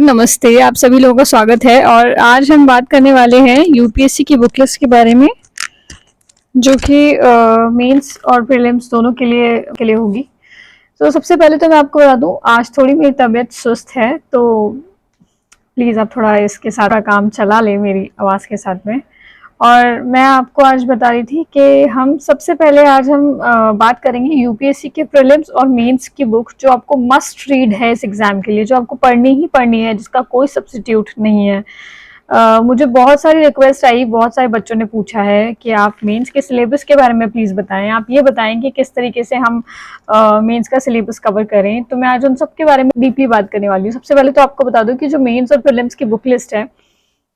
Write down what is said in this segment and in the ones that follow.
नमस्ते, आप सभी लोगों का स्वागत है। और आज हम बात करने वाले हैं यूपीएससी की बुक लिस्ट के बारे में, जो कि मेंस और प्रीलिम्स दोनों के लिए होगी। तो सबसे पहले तो मैं आपको बता दूं, आज थोड़ी मेरी तबीयत सुस्त है, तो प्लीज़ आप थोड़ा इसके साथ काम चला लें मेरी आवाज़ के साथ में। और मैं आपको आज बता रही थी कि हम सबसे पहले आज हम बात करेंगे यूपीएससी के प्रीलिम्स और मेंस की बुक, जो आपको मस्ट रीड है इस एग्ज़ाम के लिए, जो आपको पढ़नी ही पढ़नी है, जिसका कोई सब्स्टिट्यूट नहीं है। मुझे बहुत सारी रिक्वेस्ट आई, बहुत सारे बच्चों ने पूछा है कि आप मेंस के सिलेबस के बारे में प्लीज़ बताएं। आप ये बताएं कि किस तरीके से हम मेंस का सिलेबस कवर करें। तो मैं आज उन सब के बारे में डीपली बात करने वाली हूँ। सबसे पहले तो आपको बता दूं कि जो मेंस और प्रीलिम्स की बुक लिस्ट है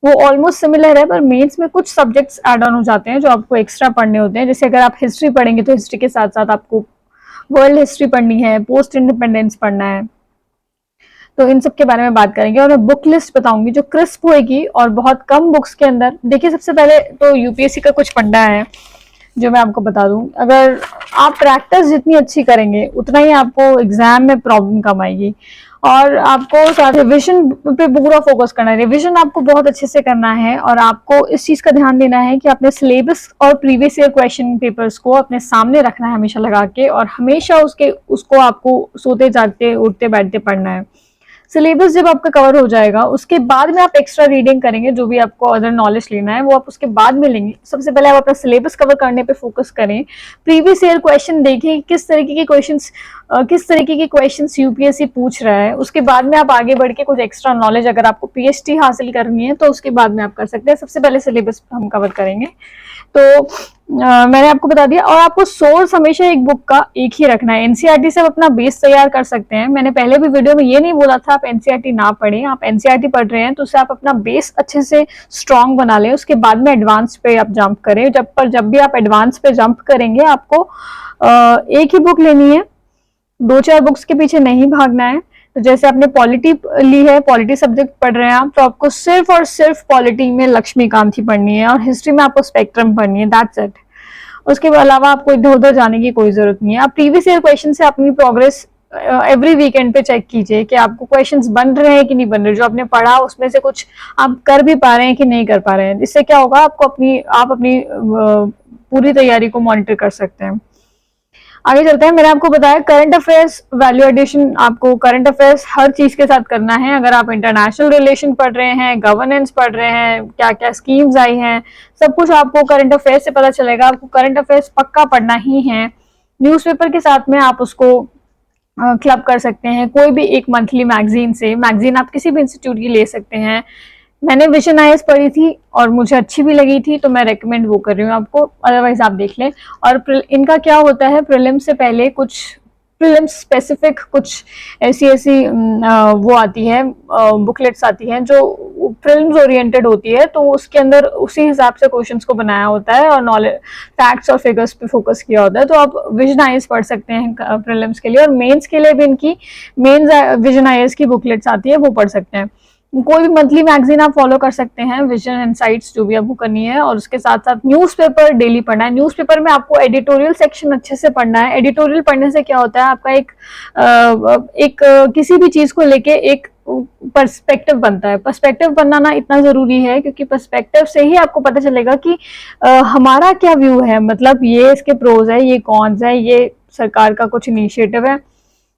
वो ऑलमोस्ट सिमिलर है, पर मेंस में कुछ सब्जेक्ट्स ऐड ऑन हो जाते हैं जो आपको एक्स्ट्रा पढ़ने होते हैं। जैसे अगर आप हिस्ट्री पढ़ेंगे तो हिस्ट्री के साथ साथ आपको वर्ल्ड हिस्ट्री पढ़नी है, पोस्ट इंडिपेंडेंस पढ़ना है। तो इन सब के बारे में बात करेंगे और मैं बुक लिस्ट बताऊंगी जो क्रिस्प होएगी और बहुत कम बुक्स के अंदर। देखिए, सबसे पहले तो यूपीएससी का कुछ फंडा है जो मैं आपको बता दूं। अगर आप प्रैक्टिस जितनी अच्छी करेंगे उतना ही आपको एग्जाम में प्रॉब्लम कम आएगी। और आपको रिविजन पे पूरा फोकस करना है। रिविजन आपको बहुत अच्छे से करना है और आपको इस चीज का ध्यान देना है कि अपने सिलेबस और प्रीवियस ईयर क्वेश्चन पेपर्स को अपने सामने रखना है हमेशा लगा के, और हमेशा उसको आपको सोते जागते उठते बैठते पढ़ना है। सिलेबस जब आपका कवर हो जाएगा उसके बाद में आप एक्स्ट्रा रीडिंग करेंगे, जो भी आपको अदर नॉलेज लेना है वो आप उसके बाद में लेंगे। सबसे पहले आप अपना सिलेबस कवर करने पे फोकस करें, प्रीवियस ईयर क्वेश्चन देखें किस तरीके के क्वेश्चंस यूपीएससी पूछ रहा है। उसके बाद में आप आगे बढ़ के कुछ एक्स्ट्रा नॉलेज, अगर आपको पीएचडी हासिल करनी है तो उसके बाद में आप कर सकते हैं। सबसे पहले सिलेबस हम कवर करेंगे। तो मैंने आपको बता दिया। और आपको सोर्स हमेशा एक बुक का एक ही रखना है। एनसीईआरटी से आप अपना बेस तैयार कर सकते हैं। मैंने पहले भी वीडियो में ये नहीं बोला था आप एनसीईआरटी ना पढ़ें। आप एनसीईआरटी पढ़ रहे हैं तो उससे आप अपना बेस अच्छे से स्ट्रॉन्ग बना लें, उसके बाद में एडवांस पे आप जंप करें। जब भी आप एडवांस पे जंप करेंगे आपको एक ही बुक लेनी है, 2-4 बुक्स के पीछे नहीं भागना है। तो जैसे आपने पॉलिटी ली है, पॉलिटी सब्जेक्ट पढ़ रहे हैं आप, तो आपको सिर्फ और सिर्फ पॉलिटी में लक्ष्मीकांत ही पढ़नी है और हिस्ट्री में आपको स्पेक्ट्रम पढ़नी है, दैट्स इट। उसके अलावा आपको इधर उधर जाने की कोई जरूरत नहीं है। आप प्रीवियस ईयर क्वेश्चन से अपनी प्रोग्रेस एवरी वीकेंड पे चेक कीजिए कि आपको क्वेश्चंस बन रहे हैं कि नहीं बन रहे। जो आपने पढ़ा उसमें से कुछ आप कर भी पा रहे हैं कि नहीं कर पा रहे हैं। इससे क्या होगा, आप अपनी पूरी तैयारी को मॉनिटर कर सकते हैं। आगे चलते हैं। मैंने आपको बताया करंट अफेयर्स वैल्यू एडिशन, आपको करंट अफेयर्स हर चीज के साथ करना है। अगर आप इंटरनेशनल रिलेशन पढ़ रहे हैं, गवर्नेंस पढ़ रहे हैं, क्या क्या स्कीम्स आई हैं, सब कुछ आपको करंट अफेयर्स से पता चलेगा। आपको करंट अफेयर्स पक्का पढ़ना ही है। न्यूज़पेपर के साथ में आप उसको क्लब कर सकते हैं, कोई भी एक मंथली मैगजीन से। मैगजीन आप किसी भी इंस्टीट्यूट की ले सकते हैं। मैंने विजन आईएएस पढ़ी थी और मुझे अच्छी भी लगी थी, तो मैं रेकमेंड वो कर रही हूँ आपको, अदरवाइज आप देख लें। और इनका क्या होता है, प्रीलिम्स से पहले कुछ प्रीलिम्स स्पेसिफिक कुछ ऐसी वो आती है, बुकलेट्स आती हैं जो प्रीलिम्स ओरिएंटेड होती है। तो उसके अंदर उसी हिसाब से क्वेश्चंस को बनाया होता है और नॉलेज, फैक्ट्स और फिगर्स पे फोकस किया होता है। तो आप विजन आईएएस पढ़ सकते हैं प्रीलिम्स के लिए, और मेंस के लिए भी इनकी मेंस विजन आईएएस की बुकलेट्स आती है, वो पढ़ सकते हैं। कोई भी मंथली मैगजीन आप फॉलो कर सकते हैं, विजन इनसाइट्स जो भी आपको करनी है। और उसके साथ साथ न्यूज़पेपर डेली पढ़ना है। न्यूज़पेपर में आपको एडिटोरियल सेक्शन अच्छे से पढ़ना है। एडिटोरियल पढ़ने से क्या होता है, आपका एक किसी भी चीज को लेके एक पर्सपेक्टिव बनता है। पर्सपेक्टिव बनना ना इतना जरूरी है, क्योंकि पर्सपेक्टिव से ही आपको पता चलेगा कि हमारा क्या व्यू है, मतलब ये इसके प्रोज है, ये कॉन्स है, ये सरकार का कुछ इनिशिएटिव है,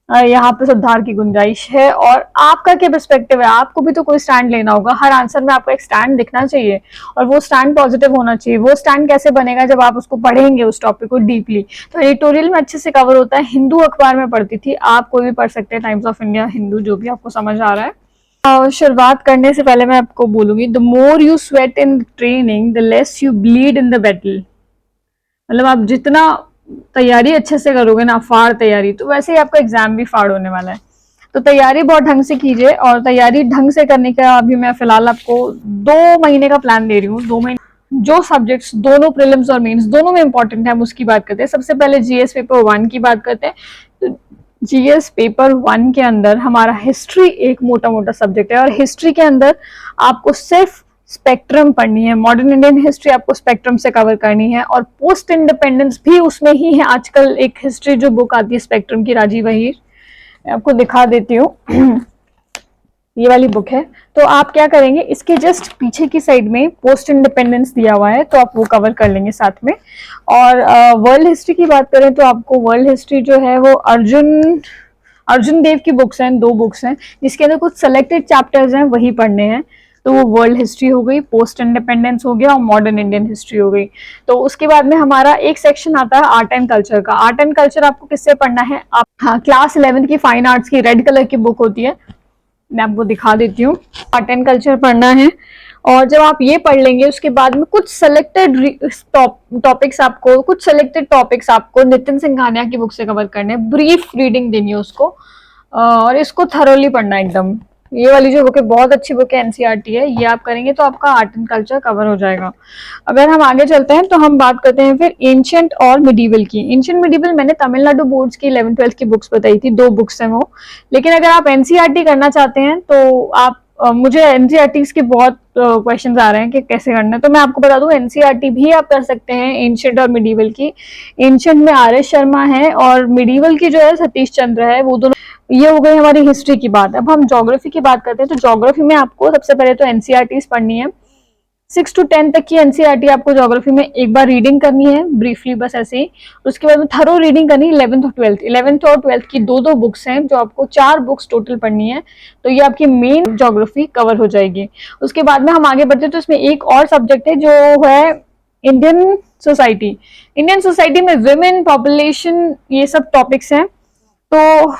यहाँ पे सुधार की गुंजाइश है, और आपका क्या पर्सपेक्टिव है। आपको भी तो कोई स्टैंड लेना होगा। हर आंसर में आपको एक स्टैंड दिखना चाहिए और वो स्टैंड पॉजिटिव होना चाहिए। वो स्टैंड कैसे बनेगा, जब आप उसको पढ़ेंगे उस टॉपिक को डीपली। तो एडिटोरियल में अच्छे से कवर होता है। हिंदू अखबार में पढ़ती थी, आप कोई भी पढ़ सकते हैं, टाइम्स ऑफ इंडिया, हिंदू, जो भी आपको समझ आ रहा है। शुरुआत करने से पहले मैं आपको बोलूंगी, the more you sweat in training the less you bleed in the battle. मतलब आप जितना तैयारी अच्छे से करोगे ना, फाड़ तैयारी, तो वैसे ही आपका एग्जाम भी फाड़ होने वाला है। तो तैयारी बहुत ढंग से कीजिए, और तैयारी ढंग से करने का अभी मैं फिलहाल आपको 2 महीने का प्लान दे रही हूँ। 2 महीने जो सब्जेक्ट्स दोनों प्रीलिम्स और मेंस दोनों में इंपॉर्टेंट है, हम उसकी बात करते हैं। सबसे पहले जीएस पेपर 1 की बात करते हैं। तो जीएस पेपर 1 के अंदर हमारा हिस्ट्री एक मोटा मोटा सब्जेक्ट है, और हिस्ट्री के अंदर आपको सिर्फ स्पेक्ट्रम पढ़नी है। मॉडर्न इंडियन हिस्ट्री आपको स्पेक्ट्रम से कवर करनी है, और पोस्ट इंडिपेंडेंस भी उसमें ही है। आजकल एक हिस्ट्री जो बुक आती है स्पेक्ट्रम की, राजीव अहीर, मैं आपको दिखा देती हूँ। ये वाली बुक है। तो आप क्या करेंगे, इसके जस्ट पीछे की साइड में पोस्ट इंडिपेंडेंस दिया हुआ है, तो आप वो कवर कर लेंगे साथ में। और वर्ल्ड हिस्ट्री की बात करें तो आपको वर्ल्ड हिस्ट्री जो है वो अर्जुन देव की बुक्स हैं, 2 बुक्स हैं, जिसके अंदर कुछ सेलेक्टेड चैप्टर्स हैं वही पढ़ने हैं। तो वो वर्ल्ड हिस्ट्री हो गई, पोस्ट इंडिपेंडेंस हो गया और मॉडर्न इंडियन हिस्ट्री हो गई। तो उसके बाद में हमारा एक सेक्शन आता है आर्ट एंड कल्चर का। आर्ट एंड कल्चर आपको किससे पढ़ना है, आप हाँ क्लास 11 की फाइन आर्ट्स की रेड कलर की बुक होती है, मैं आपको दिखा देती हूँ। आर्ट एंड कल्चर पढ़ना है, और जब आप ये पढ़ लेंगे उसके बाद में कुछ सेलेक्टेड टॉपिक्स आपको नितिन सिंघानिया की बुक से कवर करने हैं। ब्रीफ रीडिंग देनी है उसको, और इसको थरोली पढ़ना है एकदम। ये वाली जो बुक है बहुत अच्छी बुक है, एनसीईआरटी है, ये आप करेंगे तो आपका आर्ट एंड कल्चर कवर हो जाएगा। अगर हम आगे चलते हैं तो हम बात करते हैं फिर एंशिएंट और मिडीवल की। एंशिएंट मिडीवल मैंने तमिलनाडु बोर्ड्स की 11th-12th की बुक्स बताई थी, 2 बुक्स हैं वो। लेकिन अगर आप एनसीईआरटी करना चाहते हैं तो आप मुझे एनसीईआरटी के बहुत क्वेश्चंस आ रहे हैं कि कैसे करना है, तो मैं आपको बता दूं एनसीईआरटी भी आप कर सकते हैं एंशिएंट और मिडीवल की। एंशिएंट में आर.एस. शर्मा है और मिडीवल की जो है सतीश चंद्र है, वो दोनों। ये हो गई हमारी हिस्ट्री की बात। अब हम ज्योग्राफी की बात करते हैं, तो ज्योग्राफी में आपको सबसे पहले तो एनसीईआरटी पढ़नी है। 6 to 10 तक की एनसीईआरटी आपको ज्योग्राफी में एक बार रीडिंग करनी है ब्रीफली, बस ऐसे ही। उसके बाद में थरो रीडिंग करनी है 11th और 12th की 2 बुक्स हैं, जो आपको 4 बुक्स टोटल पढ़नी है। तो ये आपकी मेन ज्योग्राफी कवर हो जाएगी। उसके बाद में हम आगे बढ़ते हैं, तो इसमें एक और सब्जेक्ट है जो है इंडियन सोसाइटी। इंडियन सोसाइटी में विमेन, पॉपुलेशन, ये सब टॉपिक्स हैं। तो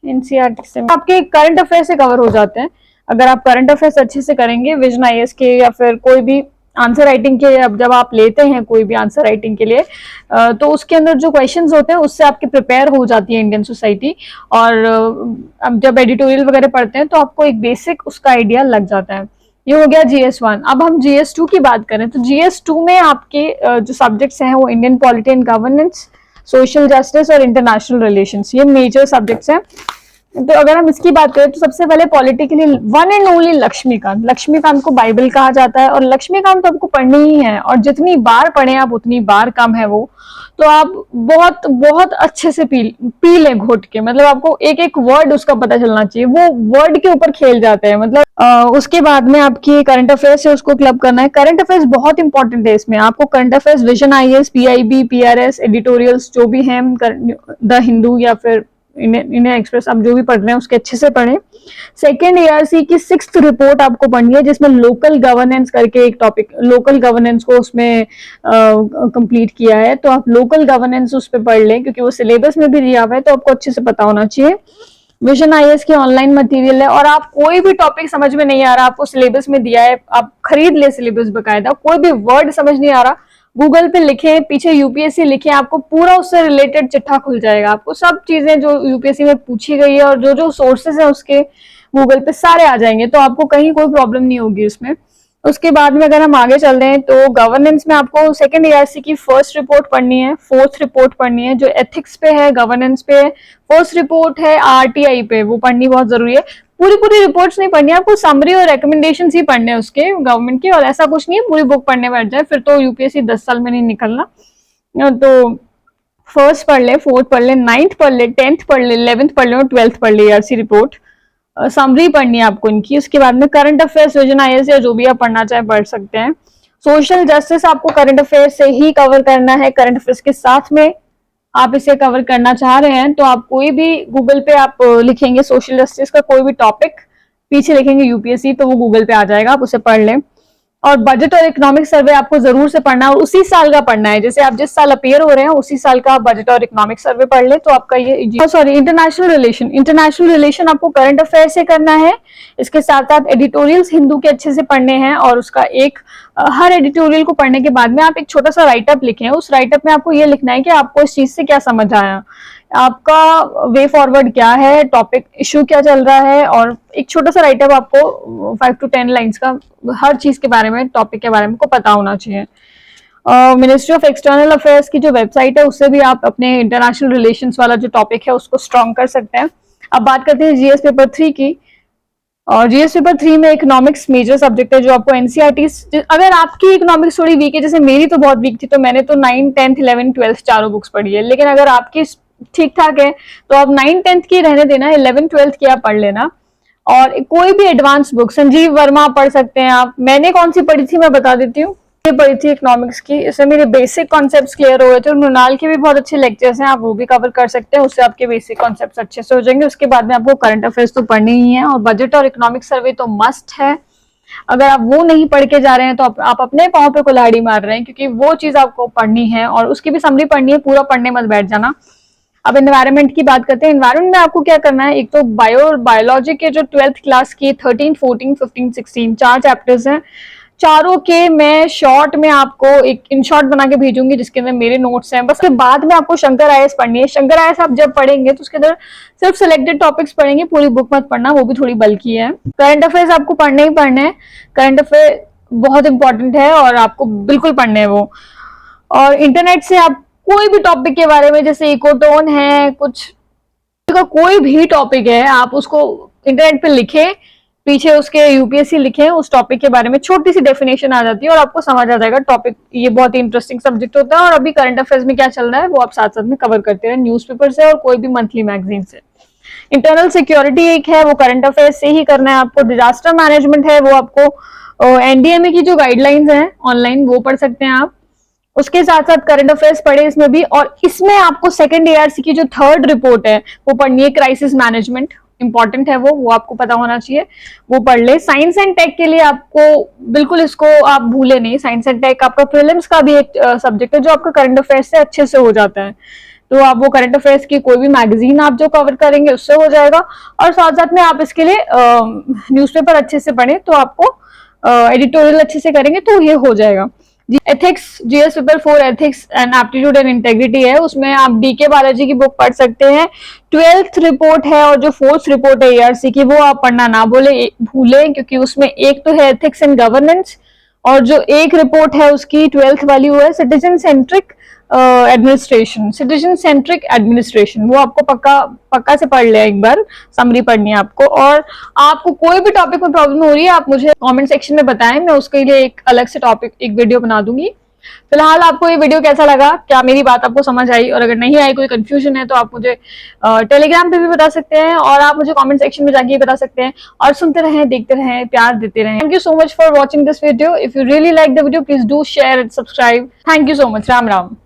एनसीईआरटी से आपके करंट अफेयर से कवर हो जाते हैं। अगर आप करंट अफेयर्स अच्छे से करेंगे विजन आईएएस के, या फिर कोई भी आंसर राइटिंग के, अब जब आप लेते हैं कोई भी आंसर राइटिंग के लिए, तो उसके अंदर जो क्वेश्चंस होते हैं उससे आपकी प्रिपेयर हो जाती है इंडियन सोसाइटी। और अब जब एडिटोरियल वगैरह पढ़ते हैं तो आपको एक बेसिक उसका आइडिया लग जाता है। ये हो गया GS1। अब हम GS2 की बात करें तो GS2 में आपके जो सब्जेक्ट्स हैं वो Indian polity and governance, social justice और इंटरनेशनल रिलेशंस, ये मेजर सब्जेक्ट्स हैं। तो अगर हम इसकी बात करें तो सबसे पहले पॉलिटी के लिए one and only Laxmikanth. Laxmikanth को बाइबल कहा जाता है, और लक्ष्मीकांत तो आपको पढ़नी ही है, और जितनी बार पढ़े आप उतनी बार कम है वो। तो आप बहुत बहुत अच्छे से पी लें घोट के, मतलब आपको एक एक वर्ड उसका पता चलना चाहिए, वो वर्ड के ऊपर खेल जाते हैं मतलब। उसके बाद में आपकी करंट अफेयर्स है उसको क्लब करना है। करंट अफेयर्स बहुत इंपॉर्टेंट है, इसमें आपको current affairs vision IAS, PIB, PRS, editorials जो भी हैं, द हिंदू या फिर इंडियन एक्सप्रेस, आप जो भी पढ़ रहे हैं उसके अच्छे से पढ़ें। सेकेंड एआरसी की 6th रिपोर्ट आपको पढ़नी है, जिसमें लोकल गवर्नेंस करके एक टॉपिक, लोकल गवर्नेंस को उसमें कंप्लीट किया है। तो आप लोकल गवर्नेंस उस पर पढ़ लें, क्योंकि वो सिलेबस में भी दिया हुआ है, तो आपको अच्छे से पता होना चाहिए। विजन आईएएस की ऑनलाइन मटेरियल है, और आप कोई भी टॉपिक समझ में नहीं आ रहा, आपको सिलेबस में दिया है, आप खरीद ले सिलेबस बकायदा। कोई भी वर्ड समझ नहीं आ रहा, गूगल पे लिखें, पीछे यूपीएससी लिखें, आपको पूरा उससे रिलेटेड चिट्ठा खुल जाएगा। आपको सब चीजें जो यूपीएससी में पूछी गई है और जो जो सोर्सेस है उसके गूगल पे सारे आ जाएंगे, तो आपको कहीं कोई प्रॉब्लम नहीं होगी उसमें। उसके बाद में अगर हम आगे चल रहे हैं तो गवर्नेंस में आपको सेकंड एआरसी की 1st रिपोर्ट पढ़नी है, 4th रिपोर्ट पढ़नी है जो एथिक्स पे है, गवर्नेंस पे है। 1st रिपोर्ट है आरटीआई पे, वो पढ़नी बहुत जरूरी है। पूरी रिपोर्ट्स नहीं पढ़नी है, आपको समरी और रिकमेंडेशंस ही पढ़ने हैं उसके गवर्नमेंट के, और ऐसा कुछ नहीं है पूरी बुक पढ़ने बैठ जाए, फिर तो यूपीएससी 10 साल में नहीं निकलना। तो 1st पढ़ ले, 4th पढ़ ले, 9th पढ़ ले, 10th पढ़ ले, 11th पढ़ ले और 12th पढ़ ले एआरसी रिपोर्ट। समरी पढ़नी है आपको इनकी। उसके बाद में करंट अफेयर्स विजन आईएएस या जो भी आप पढ़ना चाहे पढ़ सकते हैं। सोशल जस्टिस आपको करंट अफेयर्स से ही कवर करना है, करंट अफेयर्स के साथ में आप इसे कवर करना चाह रहे हैं तो आप कोई भी गूगल पे आप लिखेंगे सोशल जस्टिस का कोई भी टॉपिक, पीछे लिखेंगे यूपीएससी, तो वो गूगल पे आ जाएगा, आप उसे पढ़ लें। और बजट और इकोनॉमिक सर्वे आपको जरूर से पढ़ना है, और उसी साल का पढ़ना है, जैसे आप जिस साल अपेयर हो रहे हैं उसी साल का बजट और इकोनॉमिक सर्वे पढ़ ले, तो आपका ये सॉरी इंटरनेशनल रिलेशन आपको करंट अफेयर से करना है। इसके साथ साथ एडिटोरियल्स हिंदू के अच्छे से पढ़ने हैं, और उसका एक हर एडिटोरियल को पढ़ने के बाद में आप एक छोटा सा राइटअप लिखें। उस राइटअप में आपको ये लिखना है कि आपको इस चीज से क्या समझ आया, आपका वे फॉरवर्ड क्या है, टॉपिक इशू क्या चल रहा है, और एक छोटा सा राइटअप आपको 5 to 10 लाइंस का हर चीज के बारे में, टॉपिक के बारे में को पता होना चाहिए। मिनिस्ट्री ऑफ एक्सटर्नल अफेयर्स की जो वेबसाइट है उससे भी आप अपने इंटरनेशनल रिलेशंस वाला जो टॉपिक है उसको स्ट्रॉन्ग कर सकते हैं। अब बात करते हैं जीएस पेपर 3 की। और जीएस पेपर 3 में इकोनॉमिक्स मेजर सब्जेक्ट है, जो आपको एनसीईआरटी, अगर आपकी इकोनॉमिक्स थोड़ी वीक है, जैसे मेरी तो बहुत वीक थी, तो मैंने तो 9, 10, 11, 12 चारों बुक्स पढ़ी है, लेकिन अगर आपकी ठीक ठाक है तो आप 9, 10 की रहने देना, 11, 12 की आप पढ़ लेना। और कोई भी एडवांस बुक, संजीव वर्मा पढ़ सकते हैं आप। मैंने कौन सी पढ़ी थी मैं बता देती हूँ, ये पढ़ी थी इकोनॉमिक्स की, इसमें मेरे बेसिक कॉन्सेप्ट्स क्लियर हुए थे। मृणाल के भी बहुत अच्छे लेक्चर्स हैं, आप वो भी कवर कर सकते हैं, उससे आपके बेसिक कॉन्सेप्ट्स अच्छे से हो जाएंगे। उसके बाद में आपको करंट अफेयर्स तो पढ़ने ही है, और बजट और इकोनॉमिक सर्वे तो मस्ट है। अगर आप वो नहीं पढ़ के जा रहे हैं तो आप अपने पाँव पे कुल्हाड़ी मार रहे हैं, क्योंकि वो चीज आपको पढ़नी है और उसकी भी समरी पढ़नी है, पूरा पढ़ने मत बैठ जाना। अब एनवायरनमेंट की बात करते हैं। एनवायरनमेंट में आपको क्या करना है, एक तो बायोलॉजी के जो 12th क्लास की 13, 14, 15, 16 4 चैप्टर्स हैं, चारों के मैं शॉर्ट में आपको एक इन शॉर्ट बना के भेजूंगी, जिसके अंदर मेरे नोट्स हैं। बस के बाद में आपको शंकर आईएएस पढ़नी है। शंकर आईएएस आप जब पढ़ेंगे तो उसके अंदर सिर्फ सिलेक्टेड टॉपिक्स पढ़ेंगे, पूरी बुक मत पढ़ना, वो भी थोड़ी बल्कि है। करंट अफेयर्स आपको पढ़ने ही पढ़ने हैं, करंट अफेयर बहुत इंपॉर्टेंट है और आपको बिल्कुल पढ़ने हैं वो। और इंटरनेट से आप कोई भी टॉपिक के बारे में, जैसे इकोटोन है, कुछ का कोई भी टॉपिक है, आप उसको इंटरनेट पे लिखें, पीछे उसके यूपीएससी लिखें, उस टॉपिक के बारे में छोटी सी डेफिनेशन आ जाती है और आपको समझ आ जाएगा टॉपिक। ये बहुत ही इंटरेस्टिंग सब्जेक्ट होता है। और अभी करंट अफेयर्स में क्या चल रहा है वो आप साथ साथ में कवर करते रहे, न्यूज़पेपर से और कोई भी मंथली मैगजीन से। इंटरनल सिक्योरिटी एक है, वो करंट अफेयर्स से ही करना है आपको। डिजास्टर मैनेजमेंट है, वो आपको एनडीएमए की जो गाइडलाइंस है ऑनलाइन वो पढ़ सकते हैं आप। उसके साथ साथ करंट अफेयर्स पढ़े इसमें भी, और इसमें आपको सेकंड एआरसी की जो 3rd रिपोर्ट है वो पढ़नी है, क्राइसिस मैनेजमेंट, इंपॉर्टेंट है वो आपको पता होना चाहिए, वो पढ़ ले। साइंस एंड टेक के लिए आपको बिल्कुल इसको आप भूले नहीं, साइंस एंड टेक आपका प्रीलिम्स का भी एक सब्जेक्ट है जो आपका करंट अफेयर्स से अच्छे से हो जाता है। तो आप वो करंट अफेयर्स की कोई भी मैगजीन आप जो कवर करेंगे उससे हो जाएगा। और साथ साथ में आप इसके लिए न्यूज़पेपर अच्छे से पढ़ें, तो आपको एडिटोरियल अच्छे से करेंगे तो ये हो जाएगा। Ethics, GS paper 4 ethics and aptitude and integrity है, उसमें आप डीके बालाजी की बुक पढ़ सकते हैं। 12th रिपोर्ट है और जो 4th रिपोर्ट है एआरसी की, वो आप पढ़ना ना भूलें, क्योंकि उसमें एक तो है एथिक्स एंड गवर्नेंस, और जो एक रिपोर्ट है उसकी 12th वाली वो है citizen centric administration, citizen centric administration. वो आपको पक्का से पढ़ ले, एक बार समरी पढ़नी है आपको। और आपको कोई भी टॉपिक में प्रॉब्लम हो रही है आप मुझे कमेंट सेक्शन में बताएं, मैं उसके लिए एक अलग से टॉपिक एक वीडियो बना दूंगी। फिलहाल आपको ये वीडियो कैसा लगा, क्या मेरी बात आपको समझ आई, और अगर नहीं आई, कोई कंफ्यूजन है, तो आप मुझे टेलीग्राम पे भी बता सकते हैं, और आप मुझे कमेंट सेक्शन में जाके बता सकते हैं। और सुनते रहें, देखते रहें, प्यार देते रहें। Thank you so much for watching this video. If you really like the video, please do share and subscribe. Thank you so much. Ram Ram.